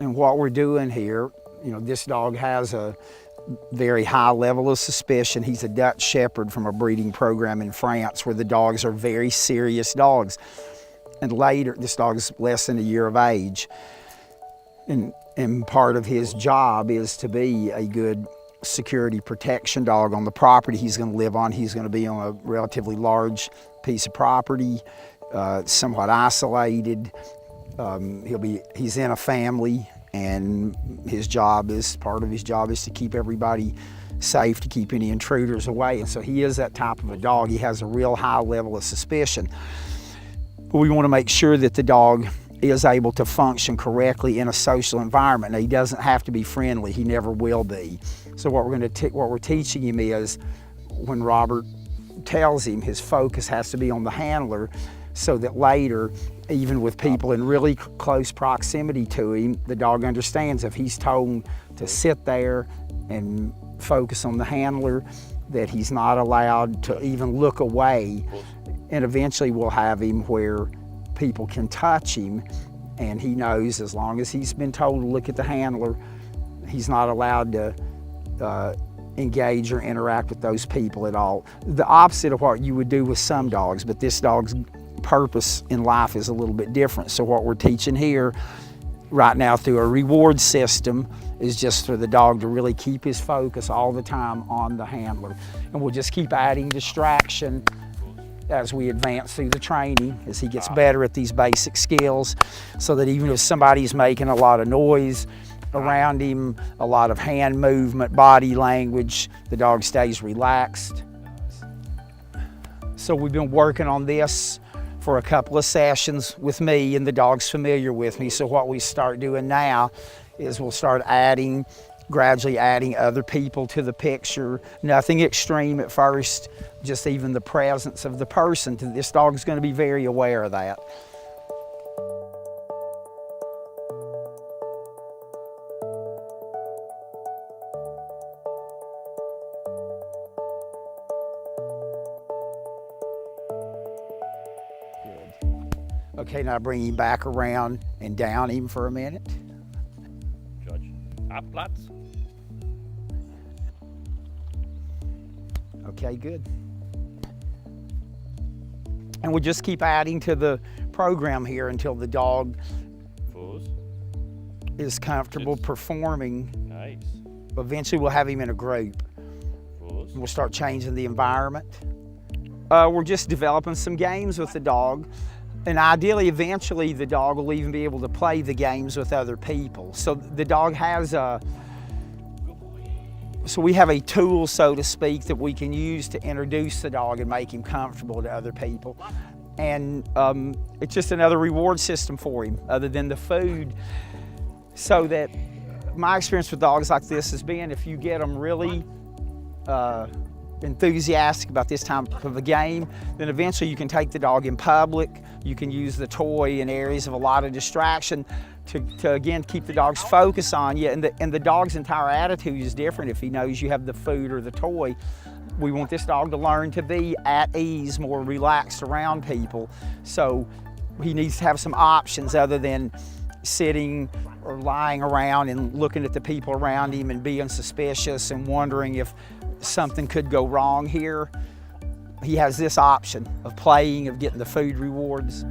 And what we're doing here, you know, this dog has a very high level of suspicion. He's a Dutch Shepherd from a breeding program in France where the dogs are very serious dogs. And later, this dog's less than a year of age. And part of his job is to be a good security protection dog on the property he's going to live on. He's going to be on a relatively large piece of property, somewhat isolated. He's in a family, and part of his job is to keep everybody safe, to keep any intruders away. And so he is that type of a dog. He has a real high level of suspicion. But we want to make sure that the dog is able to function correctly in a social environment. Now, he doesn't have to be friendly. He never will be. So what we're teaching him is, when Robert tells him, his focus has to be on the handler, so that later, even with people in really close proximity to him, the dog understands if he's told to sit there and focus on the handler, that he's not allowed to even look away. And eventually we'll have him where people can touch him, and he knows as long as he's been told to look at the handler, he's not allowed to engage or interact with those people at all. The opposite of what you would do with some dogs, but this dog's purpose in life is a little bit different. So what we're teaching here right now through a reward system is just for the dog to really keep his focus all the time on the handler. And we'll just keep adding distraction as we advance through the training, as he gets better at these basic skills, so that even if somebody's making a lot of noise around him, a lot of hand movement, body language, the dog stays relaxed. So we've been working on this for a couple of sessions with me, and the dog's familiar with me. So what we start doing now is we'll start gradually adding other people to the picture. Nothing extreme at first, just even the presence of the person. This dog's going to be very aware of that. Good. Okay, now bring him back around and down him for a minute. Judge. Abplatz. Okay, good. And we'll just keep adding to the program here until the dog is comfortable performing. Nice. Eventually we'll have him in a group. And we'll start changing the environment. We're just developing some games with the dog. And ideally, eventually, the dog will even be able to play the games with other people. So the dog has so we have a tool, so to speak, that we can use to introduce the dog and make him comfortable to other people. And it's just another reward system for him, other than the food. So that my experience with dogs like this has been, if you get them really enthusiastic about this type of a game, then eventually you can take the dog in public. You can use the toy in areas of a lot of distraction to again keep the dog's focus on you, and the dog's entire attitude is different if he knows you have the food or the toy. We want this dog to learn to be at ease, more relaxed around people. So he needs to have some options other than sitting or lying around and looking at the people around him and being suspicious and wondering if something could go wrong here. He has this option of playing, of getting the food rewards.